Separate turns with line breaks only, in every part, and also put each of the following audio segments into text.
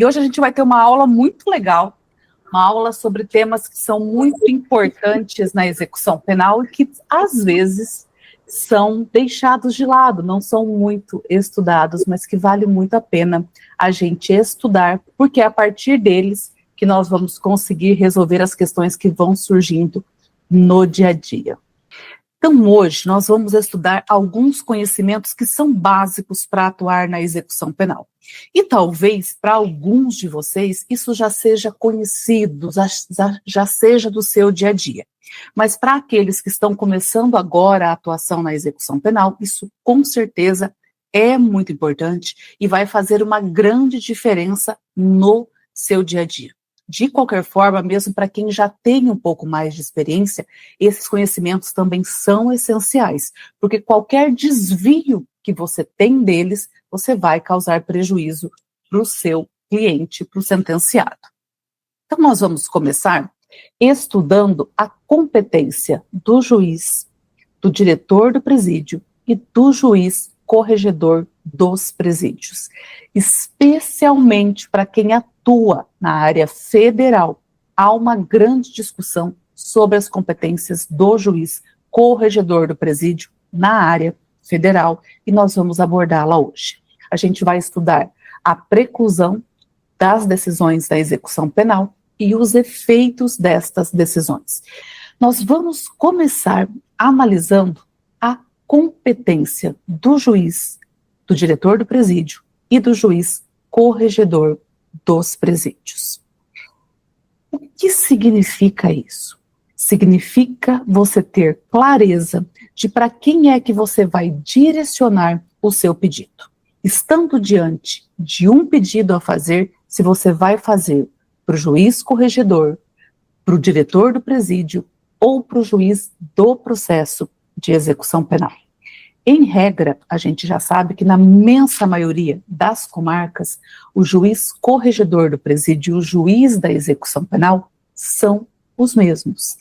E hoje a gente vai ter uma aula muito legal, uma aula sobre temas que são muito importantes na execução penal e que, às vezes, são deixados de lado, não são muito estudados, mas que vale muito a pena a gente estudar, porque é a partir deles que nós vamos conseguir resolver as questões que vão surgindo no dia a dia. Então, hoje, nós vamos estudar alguns conhecimentos que são básicos para atuar na execução penal. E talvez, para alguns de vocês, isso já seja conhecido, já seja do seu dia a dia. Mas para aqueles que estão começando agora a atuação na execução penal, isso com certeza é muito importante e vai fazer uma grande diferença no seu dia a dia. De qualquer forma, mesmo para quem já tem um pouco mais de experiência, esses conhecimentos também são essenciais, porque qualquer desvio que você tem deles, você vai causar prejuízo para o seu cliente, para o sentenciado. Então, nós vamos começar estudando a competência do juiz, do diretor do presídio e do juiz corregedor dos presídios, especialmente para quem atua na área federal. Há uma grande discussão sobre as competências do juiz corregedor do presídio na área federal e nós vamos abordá-la hoje. A gente vai estudar a preclusão das decisões da execução penal e os efeitos destas decisões. Nós vamos começar analisando a competência do juiz, do diretor do presídio e do juiz corregedor dos presídios. O que significa isso? Significa você ter clareza de para quem é que você vai direcionar o seu pedido. Estando diante de um pedido a fazer, se você vai fazer para o juiz corregedor, para o diretor do presídio ou para o juiz do processo de execução penal. Em regra, a gente já sabe que na imensa maioria das comarcas, o juiz corregedor do presídio e o juiz da execução penal são os mesmos.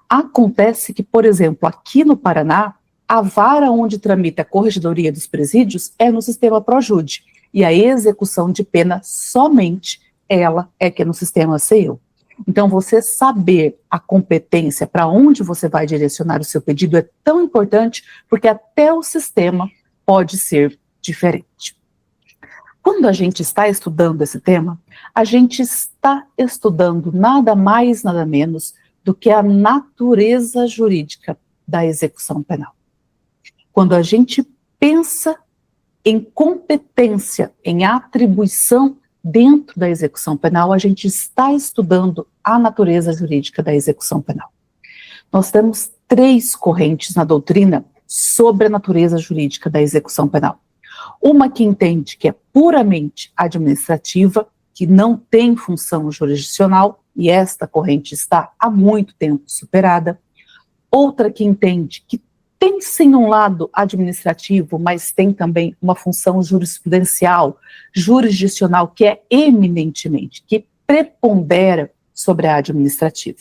Acontece que, por exemplo, aqui no Paraná, a vara onde tramita a corregedoria dos presídios é no sistema Projude, e a execução de pena somente ela é que é no sistema ACEU. Então, você saber a competência para onde você vai direcionar o seu pedido é tão importante, porque até o sistema pode ser diferente. Quando a gente está estudando esse tema, a gente está estudando nada mais, nada menos do que a natureza jurídica da execução penal. Quando a gente pensa em competência, em atribuição dentro da execução penal, a gente está estudando a natureza jurídica da execução penal. Nós temos 3 correntes na doutrina sobre a natureza jurídica da execução penal. Uma que entende que é puramente administrativa, que não tem função jurisdicional, e esta corrente está há muito tempo superada. Outra que entende que tem sim um lado administrativo, mas tem também uma função jurisprudencial, jurisdicional, que é eminentemente, que prepondera sobre a administrativa.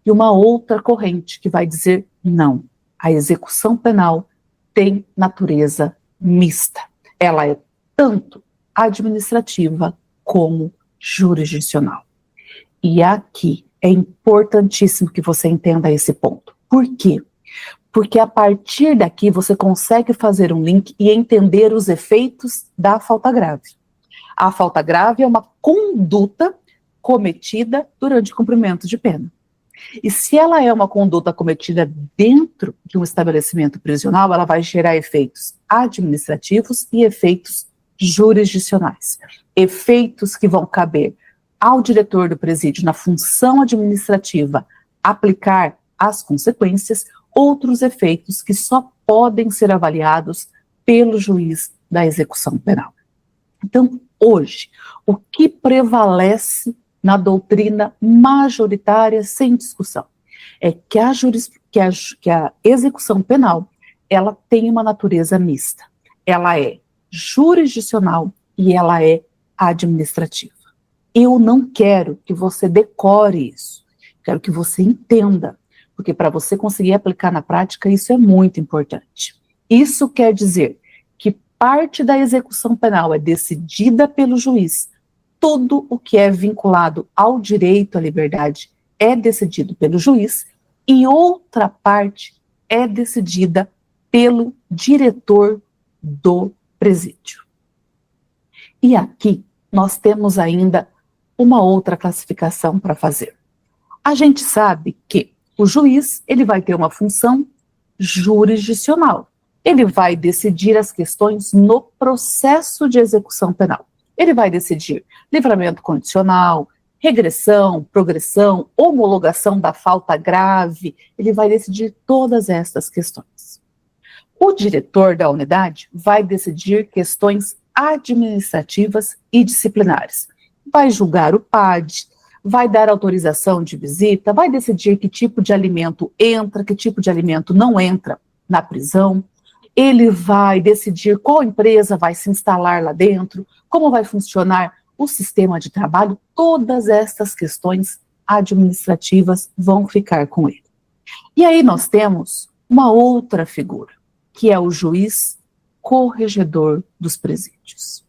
E uma outra corrente que vai dizer não, a execução penal tem natureza mista. Ela é tanto administrativa como jurisdicional. E aqui é importantíssimo que você entenda esse ponto. Por quê? Porque a partir daqui você consegue fazer um link e entender os efeitos da falta grave. A falta grave é uma conduta cometida durante o cumprimento de pena. E se ela é uma conduta cometida dentro de um estabelecimento prisional, ela vai gerar efeitos administrativos e efeitos jurisdicionais. Efeitos que vão caber ao diretor do presídio na função administrativa aplicar as consequências, outros efeitos que só podem ser avaliados pelo juiz da execução penal. Então, hoje, o que prevalece na doutrina majoritária, sem discussão, é que a execução penal, ela tem uma natureza mista. Ela é jurisdicional e ela é administrativa. Eu não quero que você decore isso, quero que você entenda, porque para você conseguir aplicar na prática, isso é muito importante. Isso quer dizer que parte da execução penal é decidida pelo juiz, tudo o que é vinculado ao direito à liberdade é decidido pelo juiz e outra parte é decidida pelo diretor do presídio. E aqui nós temos ainda uma outra classificação para fazer. A gente sabe que o juiz ele vai ter uma função jurisdicional. Ele vai decidir as questões no processo de execução penal. Ele vai decidir livramento condicional, regressão, progressão, homologação da falta grave. Ele vai decidir todas essas questões. O diretor da unidade vai decidir questões administrativas e disciplinares. Vai julgar o PAD, vai dar autorização de visita, vai decidir que tipo de alimento entra, que tipo de alimento não entra na prisão. Ele vai decidir qual empresa vai se instalar lá dentro, como vai funcionar o sistema de trabalho. Todas estas questões administrativas vão ficar com ele. E aí nós temos uma outra figura, que é o juiz corregedor dos presídios.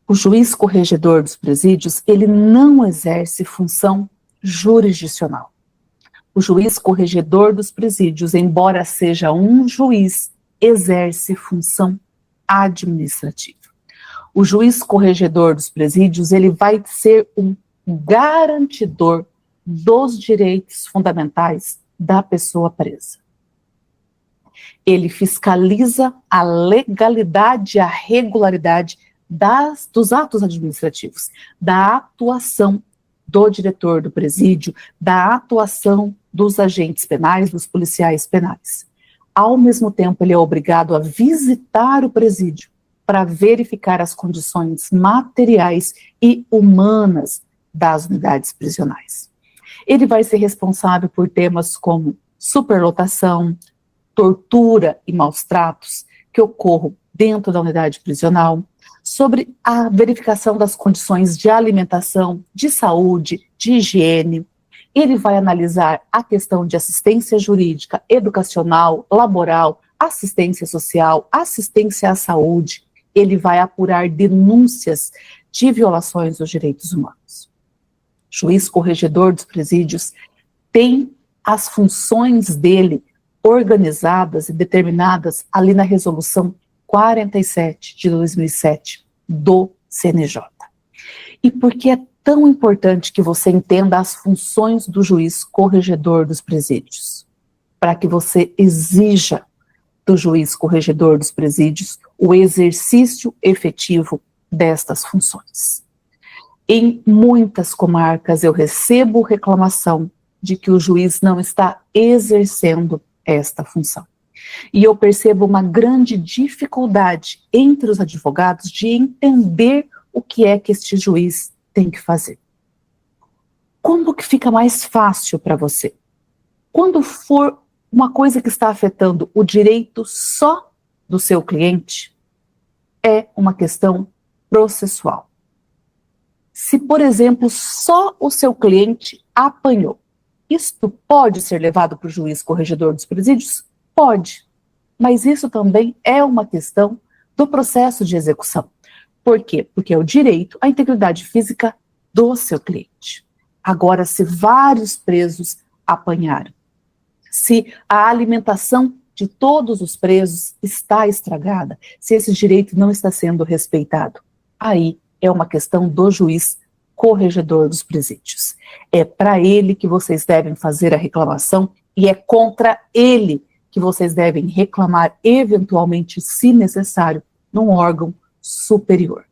O juiz corregedor dos presídios, ele não exerce função jurisdicional. O juiz corregedor dos presídios, embora seja um juiz, exerce função administrativa. O juiz corregedor dos presídios, ele vai ser um garantidor dos direitos fundamentais da pessoa presa. Ele fiscaliza a legalidade, a regularidade dos atos administrativos, da atuação do diretor do presídio, da atuação dos agentes penais, dos policiais penais. Ao mesmo tempo, ele é obrigado a visitar o presídio para verificar as condições materiais e humanas das unidades prisionais. Ele vai ser responsável por temas como superlotação, tortura e maus tratos que ocorram dentro da unidade prisional, sobre a verificação das condições de alimentação, de saúde, de higiene. Ele vai analisar a questão de assistência jurídica, educacional, laboral, assistência social, assistência à saúde. Ele vai apurar denúncias de violações dos direitos humanos. Juiz corregedor dos presídios tem as funções dele organizadas e determinadas ali na resolução 47 de 2007 do CNJ. E por que é tão importante que você entenda as funções do juiz corregedor dos presídios? Para que você exija do juiz corregedor dos presídios o exercício efetivo destas funções. Em muitas comarcas eu recebo reclamação de que o juiz não está exercendo esta função. E eu percebo uma grande dificuldade entre os advogados de entender o que é que este juiz tem que fazer. Como que fica mais fácil para você? Quando for uma coisa que está afetando o direito só do seu cliente, é uma questão processual. Se, por exemplo, só o seu cliente apanhou, isto pode ser levado para o juiz corregedor dos presídios? Pode, mas isso também é uma questão do processo de execução. Por quê? Porque é o direito à integridade física do seu cliente. Agora, se vários presos apanharam, se a alimentação de todos os presos está estragada, se esse direito não está sendo respeitado, aí é uma questão do juiz corregedor dos presídios. É para ele que vocês devem fazer a reclamação e é contra ele que vocês devem reclamar, eventualmente, se necessário, num órgão superior.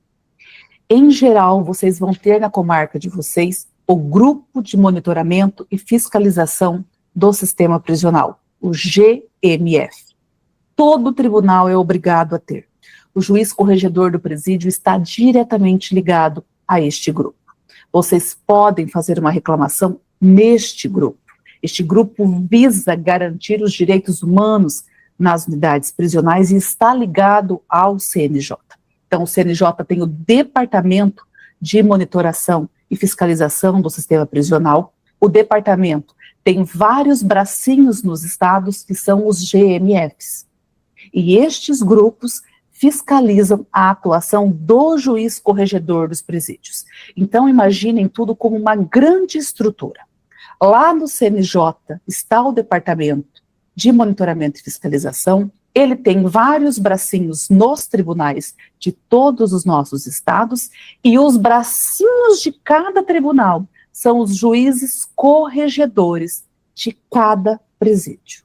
Em geral, vocês vão ter na comarca de vocês o Grupo de Monitoramento e Fiscalização do Sistema Prisional, o GMF. Todo tribunal é obrigado a ter. O juiz corregedor do presídio está diretamente ligado a este grupo. Vocês podem fazer uma reclamação neste grupo. Este grupo visa garantir os direitos humanos nas unidades prisionais e está ligado ao CNJ. Então, o CNJ tem o Departamento de Monitoração e Fiscalização do Sistema Prisional. O departamento tem vários bracinhos nos estados que são os GMFs. E estes grupos fiscalizam a atuação do juiz corregedor dos presídios. Então, imaginem tudo como uma grande estrutura. Lá no CNJ está o Departamento de Monitoramento e Fiscalização. Ele tem vários bracinhos nos tribunais de todos os nossos estados, e os bracinhos de cada tribunal são os juízes corregedores de cada presídio.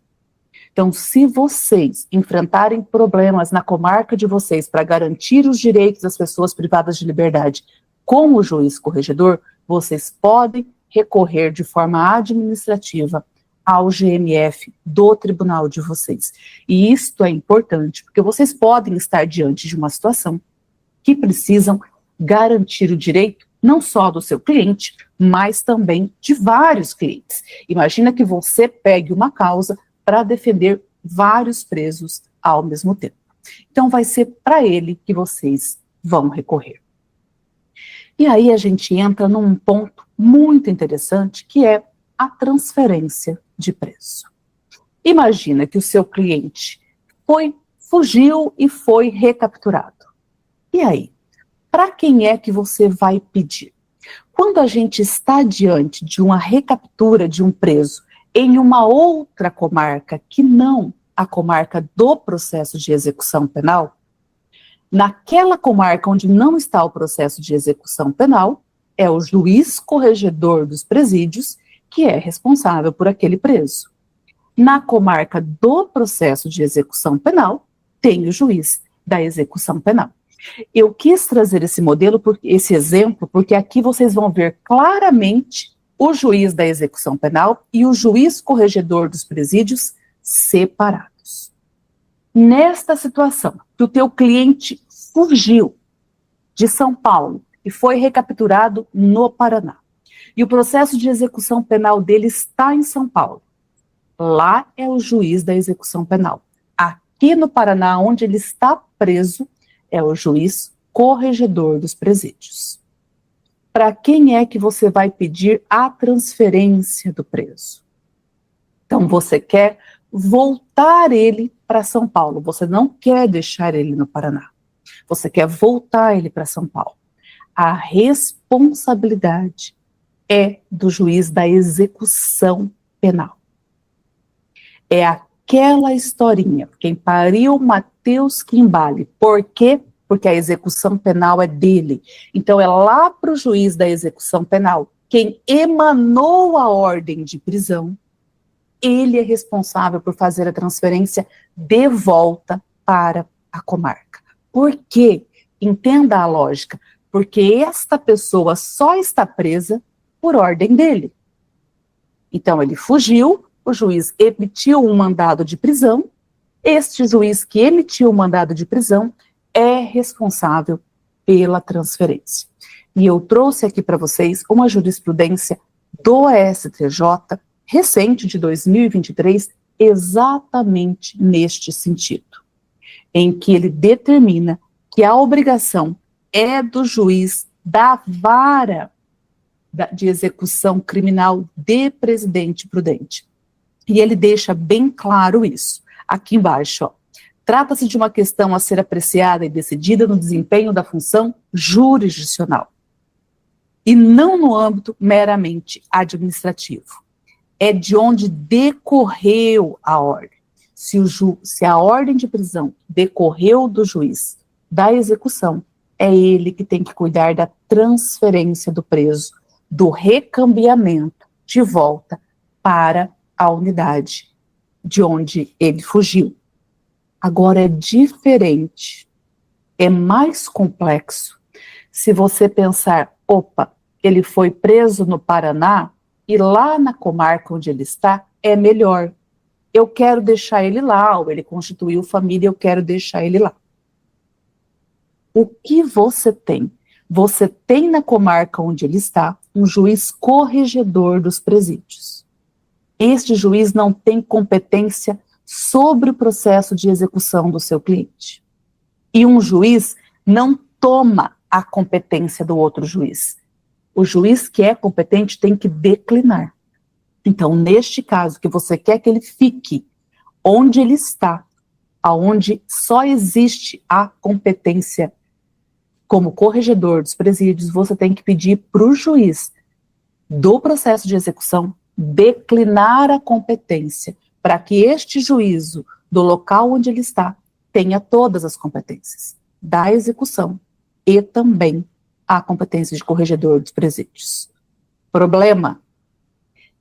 Então, se vocês enfrentarem problemas na comarca de vocês para garantir os direitos das pessoas privadas de liberdade com o juiz corregedor, vocês podem recorrer de forma administrativa ao GMF do tribunal de vocês. E isto é importante, porque vocês podem estar diante de uma situação que precisam garantir o direito não só do seu cliente, mas também de vários clientes. Imagina que você pegue uma causa para defender vários presos ao mesmo tempo. Então vai ser para ele que vocês vão recorrer. E aí a gente entra num ponto muito interessante, que é a transferência de preço. Imagina que o seu cliente fugiu e foi recapturado. E aí? Para quem é que você vai pedir? Quando a gente está diante de uma recaptura de um preso em uma outra comarca, que não a comarca do processo de execução penal, naquela comarca onde não está o processo de execução penal, é o juiz corregedor dos presídios que é responsável por aquele preso. Na comarca do processo de execução penal, tem o juiz da execução penal. Eu quis trazer esse modelo, esse exemplo, porque aqui vocês vão ver claramente o juiz da execução penal e o juiz corregedor dos presídios separados. Nesta situação, que o teu cliente fugiu de São Paulo e foi recapturado no Paraná, e o processo de execução penal dele está em São Paulo, lá é o juiz da execução penal. Aqui no Paraná, onde ele está preso, é o juiz corregedor dos presídios. Para quem é que você vai pedir a transferência do preso? Então, você quer voltar ele para São Paulo, você não quer deixar ele no Paraná, você quer voltar ele para São Paulo. A responsabilidade é do juiz da execução penal. É aquela historinha, quem pariu Mateus Quimbale. Por quê? Porque a execução penal é dele. Então é lá para o juiz da execução penal, quem emanou a ordem de prisão, ele é responsável por fazer a transferência de volta para a comarca. Por quê? Entenda a lógica. Porque esta pessoa só está presa por ordem dele. Então ele fugiu, o juiz emitiu um mandado de prisão, este juiz que emitiu o mandado de prisão é responsável pela transferência. E eu trouxe aqui para vocês uma jurisprudência do STJ, recente, de 2023, exatamente neste sentido, em que ele determina que a obrigação é do juiz da vara de execução criminal de Presidente Prudente. E ele deixa bem claro isso, aqui embaixo, ó. Trata-se de uma questão a ser apreciada e decidida no desempenho da função jurisdicional, e não no âmbito meramente administrativo. É de onde decorreu a ordem. Se a ordem de prisão decorreu do juiz da execução, é ele que tem que cuidar da transferência do preso, do recambiamento de volta para a unidade de onde ele fugiu. Agora é diferente, é mais complexo. Se você pensar, opa, ele foi preso no Paraná e lá na comarca onde ele está é melhor. Eu quero deixar ele lá, ou ele constituiu família, eu quero deixar ele lá. O que você tem? Você tem na comarca onde ele está um juiz corregedor dos presídios. Este juiz não tem competência sobre o processo de execução do seu cliente. E um juiz não toma a competência do outro juiz. O juiz que é competente tem que declinar. Então, neste caso, que você quer que ele fique onde ele está, onde só existe a competência como corregedor dos presídios, você tem que pedir para o juiz do processo de execução declinar a competência, para que este juízo do local onde ele está tenha todas as competências da execução e também a competência de corregedor dos presídios. Problema: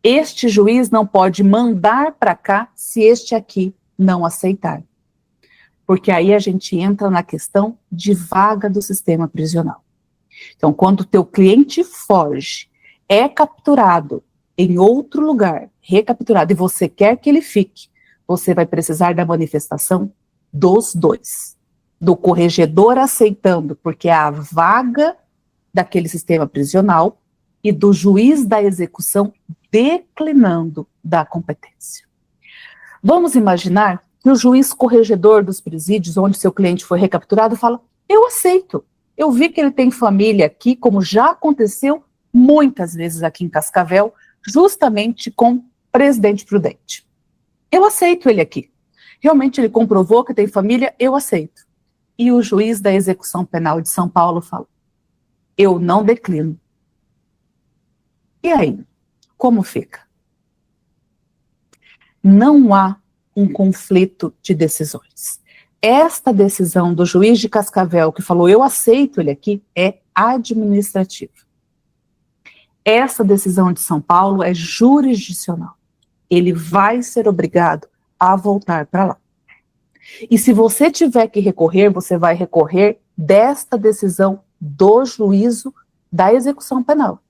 este juiz não pode mandar para cá se este aqui não aceitar. Porque aí a gente entra na questão de vaga do sistema prisional. Então, quando o teu cliente foge, é capturado em outro lugar, recapturado, e você quer que ele fique, você vai precisar da manifestação dos dois. Do corregedor aceitando, porque é a vaga daquele sistema prisional, e do juiz da execução declinando da competência. Vamos imaginar que o juiz corregedor dos presídios, onde seu cliente foi recapturado, fala: eu aceito, eu vi que ele tem família aqui, como já aconteceu muitas vezes aqui em Cascavel, justamente com Presidente Prudente. Eu aceito ele aqui. Realmente ele comprovou que tem família, eu aceito. E o juiz da execução penal de São Paulo fala: eu não declino. E aí, como fica? Não há um conflito de decisões. Esta decisão do juiz de Cascavel, que falou eu aceito ele aqui, é administrativa. Essa decisão de São Paulo é jurisdicional. Ele vai ser obrigado a voltar para lá. E se você tiver que recorrer, você vai recorrer desta decisão do juízo da execução penal.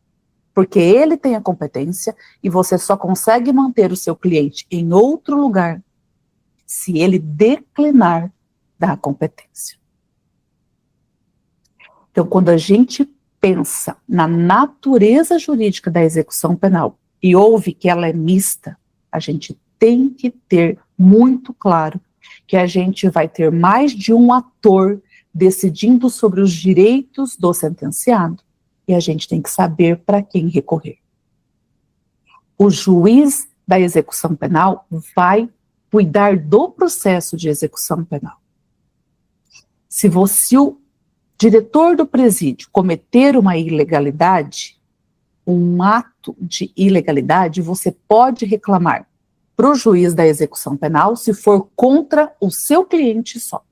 Porque ele tem a competência e você só consegue manter o seu cliente em outro lugar se ele declinar da competência. Então, quando a gente pensa na natureza jurídica da execução penal e ouve que ela é mista, a gente tem que ter muito claro que a gente vai ter mais de um ator decidindo sobre os direitos do sentenciado e a gente tem que saber para quem recorrer. O juiz da execução penal vai cuidar do processo de execução penal. Se o diretor do presídio cometer uma ilegalidade, um ato de ilegalidade, você pode reclamar para o juiz da execução penal se for contra o seu cliente só.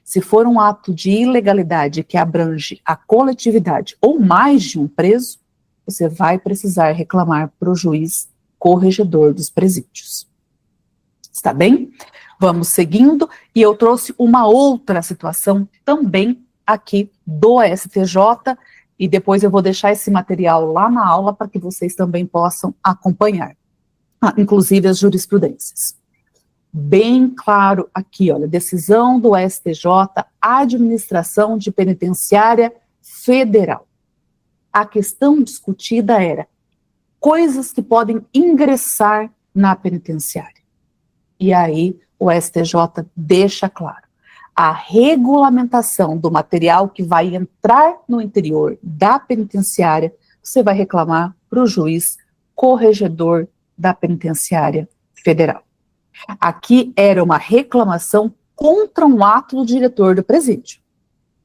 Se for um ato de ilegalidade que abrange a coletividade ou mais de um preso, você vai precisar reclamar para o juiz corregedor dos presídios. Está bem? Vamos seguindo, e eu trouxe uma outra situação também aqui do STJ, e depois eu vou deixar esse material lá na aula para que vocês também possam acompanhar, inclusive as jurisprudências. Bem claro aqui, olha, decisão do STJ, Administração de Penitenciária Federal. A questão discutida era coisas que podem ingressar na penitenciária. E aí o STJ deixa claro: a regulamentação do material que vai entrar no interior da penitenciária, você vai reclamar para o juiz corregedor da penitenciária federal. Aqui era uma reclamação contra um ato do diretor do presídio.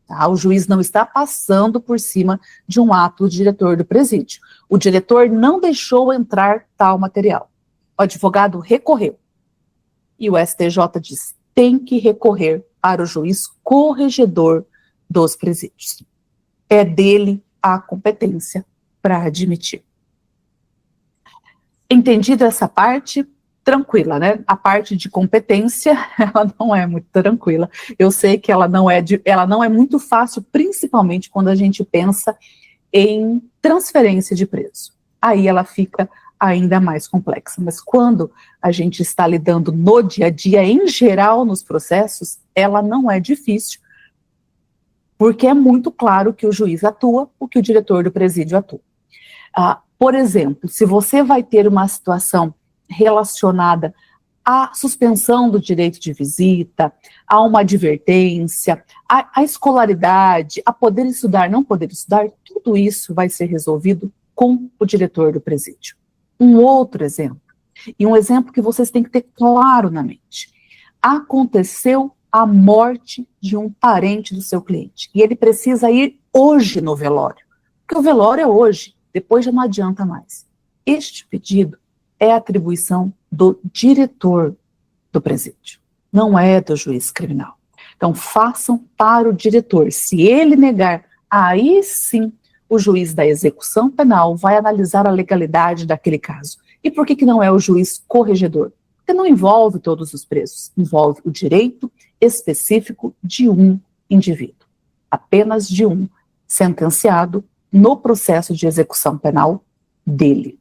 Tá? O juiz não está passando por cima de um ato do diretor do presídio. O diretor não deixou entrar tal material. O advogado recorreu. E o STJ diz: tem que recorrer para o juiz corregedor dos presídios. É dele a competência para admitir. Entendido essa parte? Tranquila, né? A parte de competência, ela não é muito tranquila. Eu sei que ela não é muito fácil, principalmente quando a gente pensa em transferência de preso. Aí ela fica ainda mais complexa. Mas quando a gente está lidando no dia a dia, em geral, nos processos, ela não é difícil, porque é muito claro que o juiz atua, o que o diretor do presídio atua. Por exemplo, se você vai ter uma situação relacionada à suspensão do direito de visita, a uma advertência, a escolaridade, a poder estudar, não poder estudar, tudo isso vai ser resolvido com o diretor do presídio. Um outro exemplo, e um exemplo que vocês têm que ter claro na mente: aconteceu a morte de um parente do seu cliente e ele precisa ir hoje no velório, porque o velório é hoje, depois já não adianta mais. Este pedido é atribuição do diretor do presídio, não é do juiz criminal. Então façam para o diretor. Se ele negar, aí sim o juiz da execução penal vai analisar a legalidade daquele caso. E por que não é o juiz corregedor? Porque não envolve todos os presos, envolve o direito específico de um indivíduo, apenas de um sentenciado no processo de execução penal dele.